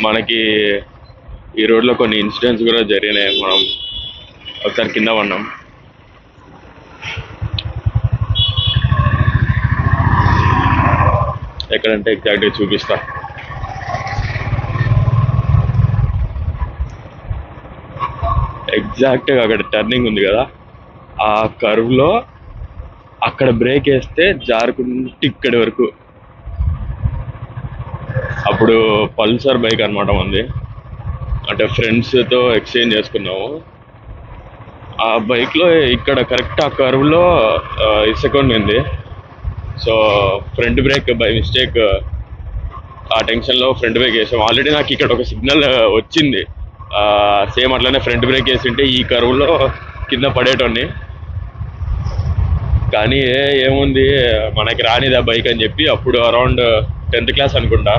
మనకి ఈ రోడ్లో కొన్ని ఇన్సిడెంట్స్ కూడా జరిగినాయి. మనం ఒకసారి కింద పడినాం. ఎక్కడంటే ఎగ్జాక్ట్గా చూపిస్తా. ఎగ్జాక్ట్గా అక్కడ టర్నింగ్ ఉంది కదా, ఆ కర్వ్లో అక్కడ బ్రేక్ వేస్తే జారుకుంటే ఇక్కడి వరకు. అప్పుడు పల్సర్ బైక్ అనమాట ఉంది, అంటే ఫ్రెండ్స్తో ఎక్స్చేంజ్ చేసుకున్నాము. ఆ బైక్లో ఇక్కడ కరెక్ట్ ఆ కర్వ్లో ఇసుక ఉంది. So front brake by mistake ఆ టెన్షన్లో ఫ్రంట్ బ్రేక్ వేసాం. ఆల్రెడీ నాకు ఇక్కడ ఒక సిగ్నల్ వచ్చింది, సేమ్ అట్లనే ఫ్రంట్ బ్రేక్ వేసింటే ఈ కర్వ్లో కింద పడేటోని. కానీ ఏముంది, మనకి రానిదా బైక్ అని చెప్పి అప్పుడు అరౌండ్ 10th క్లాస్ అనుకుంటా,